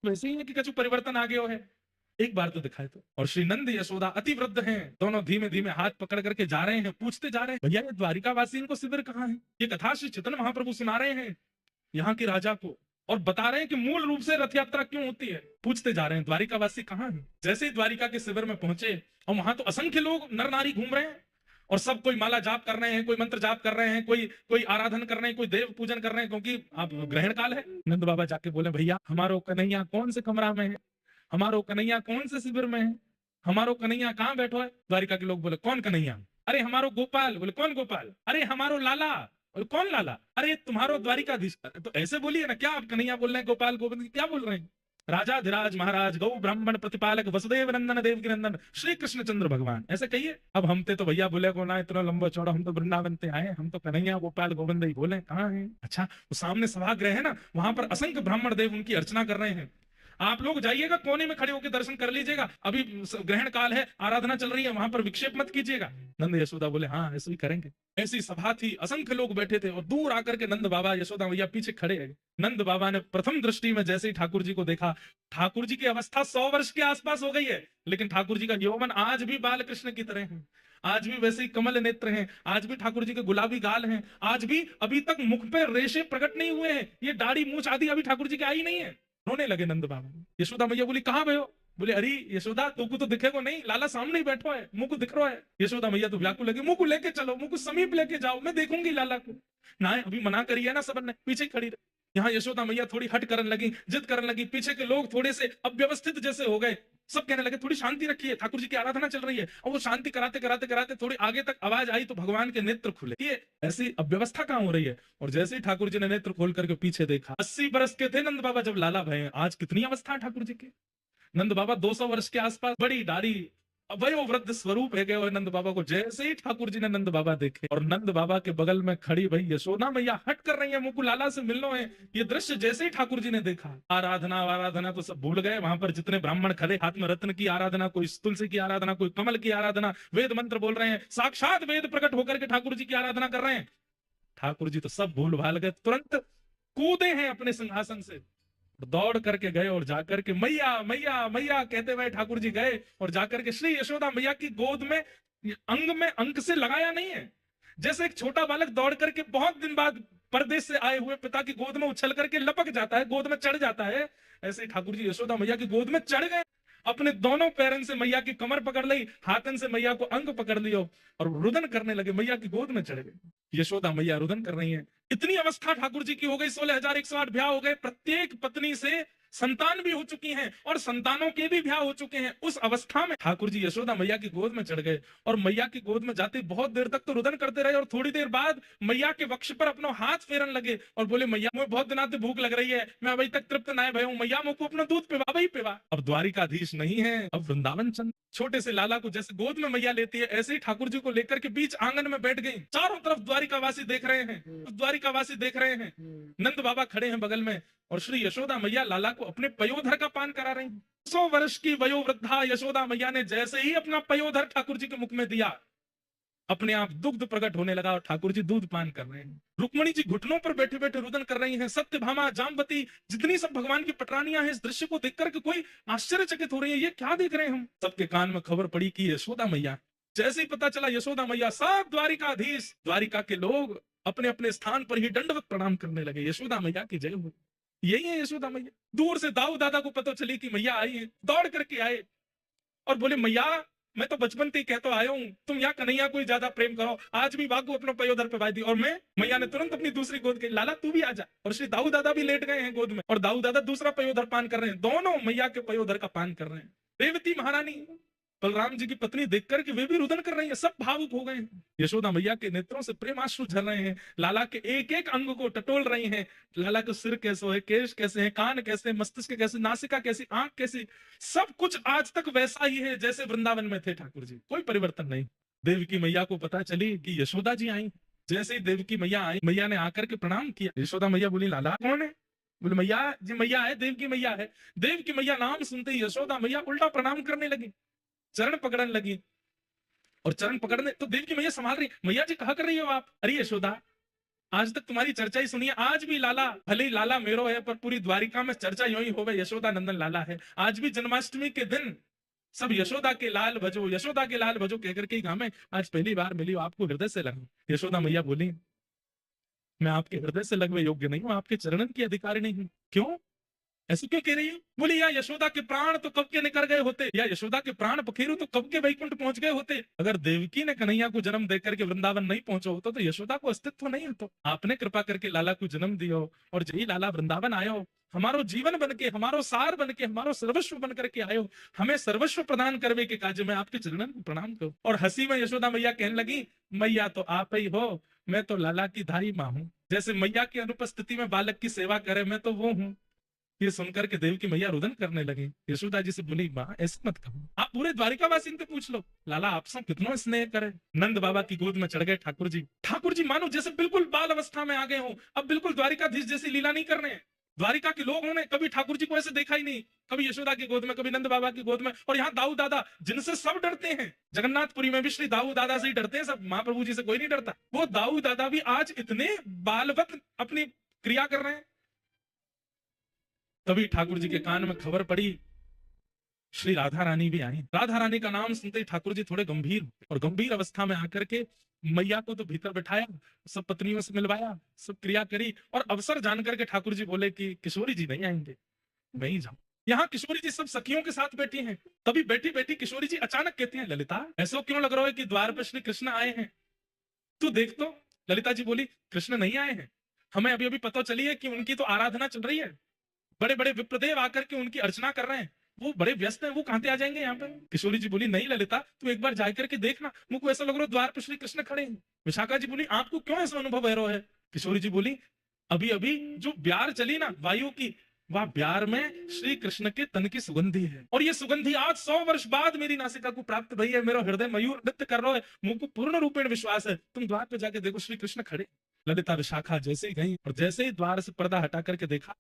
वैसे ही है कि कछु परिवर्तन आ गया है, एक बार तो दिखाए तो। और श्री नंद यशोदा अति वृद्ध हैं, दोनों धीमे धीमे हाथ पकड़ करके जा रहे हैं, पूछते जा रहे हैं भैया ये द्वारिका वासी इनको शिविर कहाँ है। ये कथा श्री चैतन्य महाप्रभु सुना रहे हैं यहाँ के राजा को, और बता रहे हैं कि मूल रूप से रथ यात्रा क्यों होती है। पूछते जा रहे हैं द्वारिका वासी कहाँ है। जैसे ही द्वारिका के शिविर में पहुंचे, और वहां तो असंख्य लोग नर नारी घूम रहे हैं, और सब कोई माला जाप कर रहे हैं, कोई मंत्र जाप कर रहे हैं, कोई कोई आराधन कर रहे हैं, कोई देव पूजन कर रहे हैं, क्योंकि अब ग्रहण काल है। नंद बाबा जाके बोले भैया हमारो कन्हैया कौन से कमरा में है, हमारो कन्हैया कौन से शिविर में है, हमारो कन्हैया कहाँ बैठो है। द्वारिका के लोग बोले कौन कन्हैया, अरे हमारो गोपाल। बोले कौन गोपाल, अरे हमारो लाला। और कौन लाला, अरे तुम्हारो द्वारिकाधीश। तो ऐसे बोलिए ना, क्या आप कन्हैया बोल रहे हैं, गोपाल गोविंद क्या बोल रहे हैं। राजाधिराज महाराज गौ ब्राह्मण प्रतिपालक वसुदेव नंदन देव की नंदन श्री कृष्ण चंद्र भगवान, ऐसे कहिए। अब हम तो भैया बोले को ना इतना लंबा चौड़ा, हम तो वृंदावन से आए, हम तो कन्हैया गोपाल गोविंद ही बोले, कहाँ है। अच्छा, वो सामने सभागृह है ना, वहां पर असंख्य ब्राह्मण देव उनकी अर्चना कर रहे हैं। आप लोग जाइएगा, कोने में खड़े होकर दर्शन कर लीजिएगा, अभी ग्रहण काल है, आराधना चल रही है, वहां पर विक्षेप मत कीजिएगा। नंद यशोदा बोले हाँ ऐसे ही करेंगे। ऐसी सभा थी, असंख्य लोग बैठे थे, और दूर आकर के नंद बाबा यशोदा मैया पीछे खड़े हैं। नंद बाबा ने प्रथम दृष्टि में जैसे ही ठाकुर जी को देखा, ठाकुर जी की अवस्था 100 वर्ष के आसपास हो गई है, लेकिन ठाकुर जी का यौवन आज भी बाल कृष्ण की तरह है, आज भी वैसे ही कमल नेत्र हैं, आज भी ठाकुर जी के गुलाबी गाल हैं, आज भी अभी तक मुख पे रेशे प्रकट नहीं हुए हैं, ये दाढ़ी मूछ आदि अभी ठाकुर जी की आई नहीं है। रोने लगे नंद बाबा। यशोदा मैया बोली कहाँ भयो। बोले अरे यशोदा तुमको तो दिखेगो नहीं, लाला सामने ही बैठो है, मुंह को दिख रहा है। यशोदा मैया तो व्याकुल लगी, मुंह को लेके चलो, मुंह को समीप लेके जाओ, मैं देखूंगी लाला को। ना अभी मना करी है ना सबन ने, पीछे खड़ी रही। यहाँ यशोदा मैया थोड़ी हट करने लगी, जिद करने लगी, पीछे के लोग थोड़े से अव्यवस्थित जैसे हो गए, सब कहने लगे थोड़ी शांति रखिए, ठाकुर जी की आराधना चल रही है। और वो शांति कराते कराते कराते थोड़ी आगे तक आवाज आई तो भगवान के नेत्र खुले, ये ऐसी अव्यवस्था कहाँ हो रही है। और जैसे ही ठाकुर जी ने नेत्र खोल करके पीछे देखा, 80 बरस के थे नंद बाबा जब लाला भये, आज कितनी अवस्था है ठाकुर जी की। नंद बाबा 200 वर्ष के आसपास, बड़ी दाढ़ी, अवयो वृद्ध स्वरूप है गए और नंद बाबा को। जैसे ही ठाकुर जी ने नंद बाबा देखे, और नंद बाबा के बगल में खड़ी भाई यशोदा मैया हट कर रही है, मुकुल लाला से मिलना है, ये दृश्य जैसे ही ठाकुर जी ने देखा, आराधना आराधना तो सब भूल गए। वहां पर जितने ब्राह्मण खड़े, हाथ में रत्न की आराधना, कोई तुलसी की आराधना, कोई कमल की आराधना, वेद मंत्र बोल रहे हैं, साक्षात वेद प्रकट होकर के ठाकुर जी की आराधना कर रहे हैं। ठाकुर जी तो सब भूल भाल गए, तुरंत कूदे हैं अपने सिंहासन से, दौड़ करके गए और जाकर के मैया मैया मैया कहते हुए ठाकुर जी गए, और जाकर के श्री यशोदा मैया की गोद में, अंग में अंक से लगाया नहीं है, जैसे एक छोटा बालक दौड़ करके बहुत दिन बाद परदेश से आए हुए पिता की गोद में उछल करके लपक जाता है, गोद में चढ़ जाता है, ऐसे ठाकुर जी यशोदा मैया की गोद में चढ़ गए। अपने दोनों पैरन से मैया की कमर पकड़ ली, हाथन से मैया को अंग पकड़ लियो, और रुदन करने लगे, मैया की गोद में चढ़ गए। यशोदा मैया रुदन कर रही है। इतनी अवस्था ठाकुर जी की हो गई, 16,108 ब्याह हो गए, प्रत्येक पत्नी से संतान भी हो चुकी हैं, और संतानों के भी ब्याह हो चुके हैं। उस अवस्था में ठाकुर जी यशोदा मैया की गोद में चढ़ गए, और मैया की गोद में जाते बहुत देर तक तो रुदन करते रहे, और थोड़ी देर बाद मैया के वक्ष पर अपना हाथ फेरन लगे, और बोले मैया मुझे बहुत दिनों से भूख लग रही है, मैं अभी तक तृप्त ना भय हूं, मैया मुझको अपना दूध पिवा, वही पिवा। अब द्वारिकाधीश नहीं है, अब वृंदावन चंद। छोटे से लाला को जैसे गोद में मैया लेती है, ऐसे ही ठाकुर जी को लेकर के बीच आंगन में बैठ गई। चारों तरफ द्वारिकावासी देख रहे हैं, द्वारिकावासी देख रहे हैं, नंद बाबा खड़े हैं बगल में, और श्री यशोदा मैया लाला को अपने पयोधर का पान करा रही हैं। 100 वर्ष की वयोवृद्धा यशोदा मैया ने जैसे ही अपना पयोधर ठाकुर जी के मुख में दिया, अपने आप दुग्ध प्रकट होने लगा, और ठाकुर जी दूध पान कर रहे हैं। रुक्मणी जी घुटनों पर बैठे बैठे रुदन कर रही हैं। सत्यभामा, जामवती, जितनी सब भगवान की पटरानियां हैं, इस दृश्य को देखकर के कोई आश्चर्यचकित हो रही है, ये क्या देख रहे हैं हम। सबके कान में खबर पड़ी कि यशोदा मैया। जैसे ही पता चला यशोदा मैया, सब द्वारिकाधीश, द्वारिका के लोग अपने अपने स्थान पर ही दंडवत प्रणाम करने लगे, यशोदा मैया की जय हो। यही है यशोदा मैया। दूर से दाऊ दादा को पता चली कि मैया आई है, दौड़ करके आए और बोले मैया मैं तो बचपन से कहता आया हूँ, तुम यहाँ कन्हैया को ज्यादा प्रेम करो, आज भी बागू अपना पयोधर पे बाई दी। और मैं, मैया ने तुरंत अपनी दूसरी गोद के, लाला तू भी आ जा। और श्री दाऊ दादा भी लेट गए हैं गोद में, और दाऊ दादा दूसरा पयोधर पान कर रहे हैं, दोनों मैया के पयोधर का पान कर रहे हैं। रेवती महारानी बलराम जी की पत्नी देखकर के वे भी रुदन कर रही है, सब भावुक हो गए हैं। यशोदा मैया के नेत्रों से प्रेमाश्रु झर रहे हैं, लाला के एक एक अंग को टटोल रही हैं। लाला का सिर कैसे है, केश कैसे है, कान कैसे, मस्तिष्क कैसे, नासिका कैसी, आंख कैसी, सब कुछ आज तक वैसा ही है जैसे वृंदावन में थे ठाकुर जी, कोई परिवर्तन नहीं। देवकी मैया को पता चली कि यशोदा जी आई। जैसे ही देवकी मैया आई, मैया ने आकर के प्रणाम किया। यशोदा मैया बोली लाला कौन है। बोले मैया जी मैया है, देवकी मैया है। देवकी मैया नाम सुनते ही यशोदा मैया उल्टा प्रणाम करने लगी, चरण पकड़ने लगी। और चरण पकड़ने तो देवकी मैया संभाल रही, मैया जी कहा कर रही हो आप। अरे यशोदा आज तक तुम्हारी चर्चा ही सुनी है। आज भी लाला, भले ही लाला मेरो है, पर पूरी द्वारिका में चर्चा यूं ही होवे यशोदा नंदन लाला है। आज भी जन्माष्टमी के दिन सब यशोदा के लाल भजो, यशोदा के लाल भजो कहकर के गाँव में। आज पहली बार मिली हो, आपको हृदय से लगा। यशोदा मैया बोली, मैं आपके हृदय से लगवे योग्य नहीं हूं, आपके चरणन की अधिकारी नहीं हूं। क्यों, ऐसे क्यों कह रही है? बोली, या यशोदा के प्राण तो कब के निकल गए होते, या यशोदा के प्राण पखेरु तो कब के वैकुंठ पहुंच गए होते। अगर देवकी ने कन्हैया को जन्म देकर के वृंदावन नहीं पहुंचा होता तो यशोदा को अस्तित्व नहीं होता। आपने कृपा करके लाला को जन्म दियो, और जही लाला वृंदावन आयो, हमारो जीवन बन के, हमारो सार बन के, हमारो सर्वस्व बन करके आयो, हमें सर्वस्व प्रदान करवे के काज में आपके चरणन को प्रणाम करो। और हंसी में यशोदा मैया कहने लगी, मैया तो आप ही हो, मैं तो लाला की धाई मां हूं। जैसे मैया की अनुपस्थिति में बालक की सेवा करे, मैं तो वो हूं। ये सुनकर के देव की मैया रुदन करने लगी। यशोदा जी से बोली, माँ ऐसे मत कहो, आप पूरे द्वारिकावासी से पूछ लो, लाला आपसे कितना स्नेह करे। नंद बाबा की गोद में चढ़ गए ठाकुर जी। ठाकुर जी मानो जैसे बिल्कुल बाल अवस्था में आ गए हो, अब बिल्कुल द्वारिकाधीश जैसी लीला नहीं कर रहे हैं। द्वारिका के लोग उन्होंने कभी ठाकुर जी को ऐसे देखा ही नहीं, कभी यशोदा की गोद में, कभी नंद बाबा की गोद में। और यहाँ दाऊ दादा, जिनसे सब डरते हैं, जगन्नाथपुरी में भी श्री दाऊ दादा से ही डरते हैं सब, महाप्रभु जी से कोई नहीं डरता। वो दाऊ दादा भी आज इतने बालवत अपनी क्रिया कर रहे हैं। तभी ठाकुर जी के कान में खबर पड़ी, श्री राधा रानी भी आई। राधा रानी का नाम सुनते ही ठाकुर जी थोड़े गंभीर, और गंभीर अवस्था में आकर के मैया को तो भीतर बिठाया, सब पत्नियों से मिलवाया, सब क्रिया करी, और अवसर जानकर के ठाकुर जी बोले कि किशोरी जी नहीं आएंगे, मैं ही जाऊं। यहाँ किशोरी जी सब सखियों के साथ बैठी हैं। तभी बैठी बैठी किशोरी जी अचानक कहती हैं, ललिता ऐसा क्यों लग रहा है कि द्वार पर श्री कृष्ण आए हैं, तू देख तो। ललिता जी बोली, कृष्ण नहीं आए हैं, हमें अभी अभी पता चली है कि उनकी तो आराधना चल रही है, बड़े बड़े विप्रदेव आकर के उनकी अर्चना कर रहे हैं, वो बड़े व्यस्त हैं, वो कहां से आ जाएंगे यहाँ पे। किशोरी जी बोली, नहीं ललिता, तू एक बार जाकर के देखना, मुझको ऐसा लग रहा है द्वार पर श्री कृष्ण खड़े हैं। विशाखा जी बोली, आपको क्यों ऐसा अनुभव हो रहा है? किशोरी जी बोली, अभी अभी जो ब्यार चली ना वायु की, वह ब्यार में श्री कृष्ण के तन की सुगंधी है, और ये सुगंधी आज 100 वर्ष बाद मेरी नासिका को प्राप्त भई है। मेरा हृदय मयूर नृत्य कर रहा है, मुझको पूर्ण रूपेण विश्वास है, तुम द्वार पे जाके देखो श्री कृष्ण खड़े। ललिता विशाखा जैसे ही गई, और जैसे ही द्वार से पर्दा हटा करके देखा,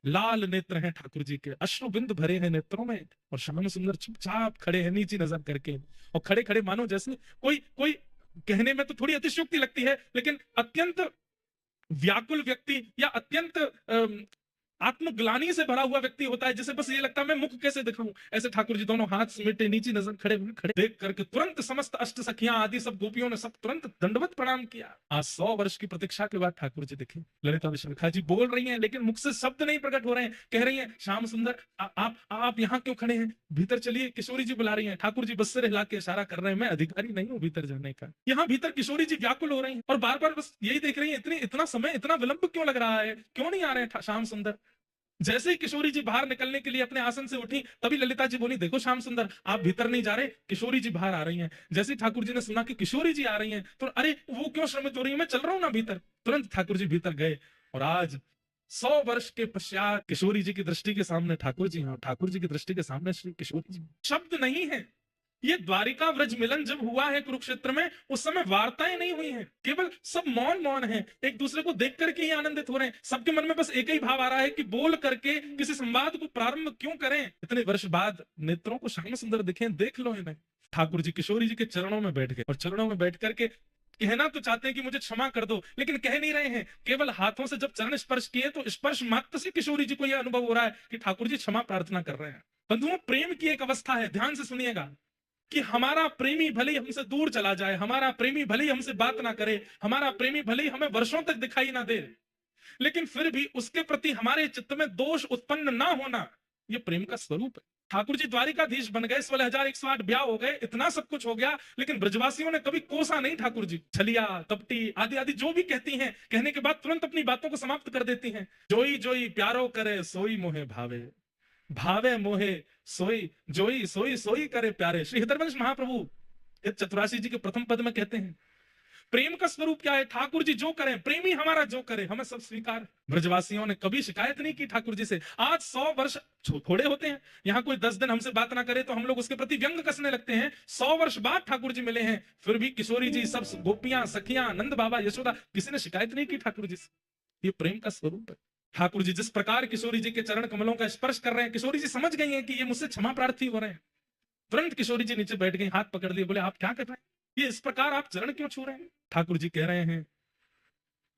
लाल नेत्र हैं ठाकुर जी के, अश्रु बिंद भरे हैं नेत्रों में, और श्याम सुंदर चुपचाप खड़े हैं नीची नजर करके। और खड़े खड़े मानो जैसे कोई कोई, कहने में तो थोड़ी अतिशयोक्ति लगती है, लेकिन अत्यंत व्याकुल व्यक्ति या अत्यंत आत्मग्लानि से भरा हुआ व्यक्ति होता है, जिसे बस ये लगता है मैं मुख कैसे दिखाऊं। ऐसे ठाकुर जी दोनों हाथ समेटे नीची नजर खड़े हुए, खड़े देख करके तुरंत समस्त अष्ट सखियां आदि सब गोपियों ने सब तुरंत दंडवत प्रणाम किया। आज 100 वर्ष की प्रतीक्षा के बाद ठाकुर जी दिखे। ललिता विशाखा जी बोल रही हैं, लेकिन मुख से शब्द नहीं प्रकट हो रहे हैं। कह रही हैं, श्याम सुंदर आप यहाँ क्यों खड़े हैं, भीतर चलिए, किशोरी जी बुला रही हैं। ठाकुर जी बस सिर हिला के इशारा कर रहे हैं, मैं अधिकारी नहीं हूँ भीतर जाने का। यहाँ भीतर किशोरी जी व्याकुल हो रही हैं, और बार बार बस यही देख रही है, इतना समय, इतना विलंब क्यों लग रहा है, क्यों नहीं आ रहे हैं श्याम सुंदर। जैसे ही किशोरी जी बाहर निकलने के लिए अपने आसन से उठी, तभी ललिता जी बोली, देखो श्याम सुंदर, आप भीतर नहीं जा रहे, किशोरी जी बाहर आ रही हैं। जैसे ठाकुर जी ने सुना कि किशोरी जी आ रही हैं, तो अरे वो क्यों श्रमित हो रही है, मैं चल रहा हूं ना भीतर। तुरंत ठाकुर जी भीतर गए, और आज 100 वर्ष के पश्चात किशोरी जी की दृष्टि के सामने ठाकुर जी हैं, ठाकुर जी की दृष्टि के सामने श्री किशोरी जी। शब्द नहीं है। ये द्वारिका व्रज मिलन जब हुआ है कुरुक्षेत्र में, उस समय वार्ताएं नहीं हुई हैं, केवल सब मौन मौन है, एक दूसरे को देख करके ही आनंदित हो रहे हैं। सबके मन में बस एक ही भाव आ रहा है कि बोल करके किसी संवाद को प्रारंभ क्यों करें। इतने वर्ष बाद नेत्रों को श्याम सुंदर दिखे, देख लो इन्हें। ठाकुर जी किशोरी जी के चरणों में बैठ गए, और चरणों में बैठ करके कहना तो चाहते हैं कि मुझे क्षमा कर दो, लेकिन कह नहीं रहे हैं। केवल हाथों से जब चरण स्पर्श किए, तो स्पर्श मात्र से किशोरी जी को यह अनुभव हो रहा है कि ठाकुर जी क्षमा प्रार्थना कर रहे हैं। बंधुओं, प्रेम की एक अवस्था है, ध्यान से सुनिएगा, कि हमारा प्रेमी भले ही हमसे दूर चला जाए, हमारा प्रेमी भले ही हमसे बात ना करे, हमारा प्रेमी भले ही हमें वर्षों तक दिखाई ना दे, लेकिन फिर भी उसके प्रति हमारे चित्त में दोष उत्पन्न ना होना, यह प्रेम का स्वरूप है। ठाकुर जी द्वारिकाधीश बन गए, 16,108 ब्याह हो गए, इतना सब कुछ हो गया, लेकिन ब्रजवासियों ने कभी कोसा नहीं ठाकुर जी। छलिया, कपटी आदि आदि जो भी कहती हैं, कहने के बाद तुरंत अपनी बातों को समाप्त कर देती हैं। जोई जोई प्यारो करे, सोई मोहे भावे, भावे मोहे सोई, जोई सोई सोई करे प्यारे। श्री हृदयवंश महाप्रभु चतुराशी जी के प्रथम पद में कहते हैं, प्रेम का स्वरूप क्या है? ठाकुर जी जो करें, प्रेमी हमारा जो करे, हमें सब स्वीकार। ब्रजवासियों ने कभी शिकायत नहीं की ठाकुर जी से। आज 100 वर्ष थोड़े होते हैं, यहाँ कोई 10 दिन हमसे बात ना करे तो हम लोग उसके प्रति व्यंग कसने लगते हैं। 100 वर्ष बाद ठाकुर जी मिले हैं, फिर भी किशोरी जी, सब गोपियां, सखियां, नंद बाबा, यशोदा, किसी ने शिकायत नहीं की ठाकुर जी से। ये प्रेम का स्वरूप है। ठाकुर जी जिस प्रकार किशोरी जी के चरण कमलों का स्पर्श कर रहे हैं, किशोरी जी समझ गई हैं कि ये मुझसे क्षमा प्रार्थी हो रहे हैं। तुरंत किशोरी जी नीचे बैठ गई, हाथ पकड़ लिए, बोले आप क्या कर रहे हैं, ये इस प्रकार आप चरण क्यों छू रहे हैं? ठाकुर जी कह रहे हैं,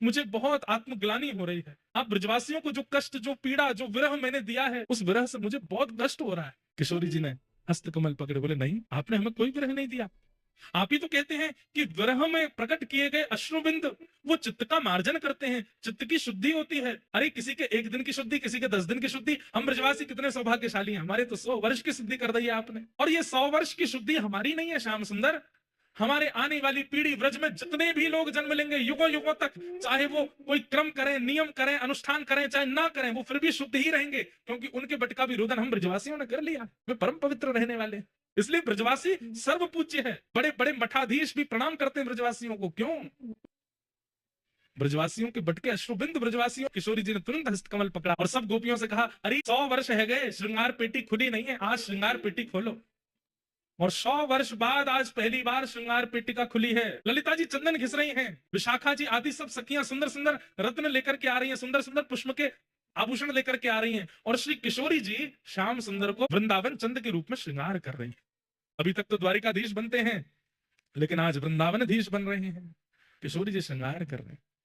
मुझे बहुत आत्मग्लानि हो रही है। आप ब्रजवासियों को जो कष्ट, जो पीड़ा, जो विरह मैंने दिया है, उस विरह से मुझे बहुत कष्ट हो रहा है। किशोरी जी ने हस्त कमल पकड़े बोले, नहीं, आपने हमें कोई विरह नहीं दिया। आप ही तो कहते हैं कि विरह में प्रकट किए गए अश्रुबिंद वो चित्त का मार्जन करते हैं, चित्त की शुद्धि होती है। अरे किसी के 1 दिन की शुद्धि, किसी के 10 दिन की शुद्धि। हम ब्रजवासी कितने सौभाग्यशाली हैं, हमारे तो 100 वर्ष की शुद्धि कर दी है आपने। और ये 100 वर्ष की शुद्धि हमारी नहीं है श्याम सुंदर, हमारे आने वाली पीढ़ी व्रज में जितने भी लोग जन्म लेंगे युगों युगों तक, चाहे वो कोई क्रम करें, नियम करें, अनुष्ठान करें, चाहे ना करें, वो फिर भी शुद्ध ही रहेंगे, क्योंकि उनके बट का भी रुदन हम ब्रजवासियों ने कर लिया। वे परम पवित्र रहने वाले, इसलिए ब्रजवासी सर्व पूज्य है। बड़े बड़े मठाधीश भी प्रणाम करते हैं ब्रजवासियों को। क्यों? ब्रजवासियों के बट के अश्रुबिंद ब्रजवासियों। किशोरी जी ने तुरंत हस्तकमल पकड़ा और सब गोपियों से कहा, अरे 100 वर्ष है गए, श्रृंगार पेटी खुली नहीं है, आज श्रृंगार पेटी खोलो। और 100 वर्ष बाद आज पहली बार श्रृंगार पेटिका खुली है। ललिता जी चंदन घिस रही हैं, विशाखा जी आदि सब सखियां सुंदर सुंदर रत्न लेकर के आ रही हैं, सुंदर सुंदर पुष्प के आभूषण लेकर के आ रही हैं, और श्री किशोरी जी श्याम सुंदर को वृंदावन चंद के रूप में श्रृंगार कर रही हैं। अभी तक तो द्वारिकाधीश बनते हैं, लेकिन आज वृंदावनाधीश बन रहे हैं। किशोरी जी श्रृंगार कर रहे हैं।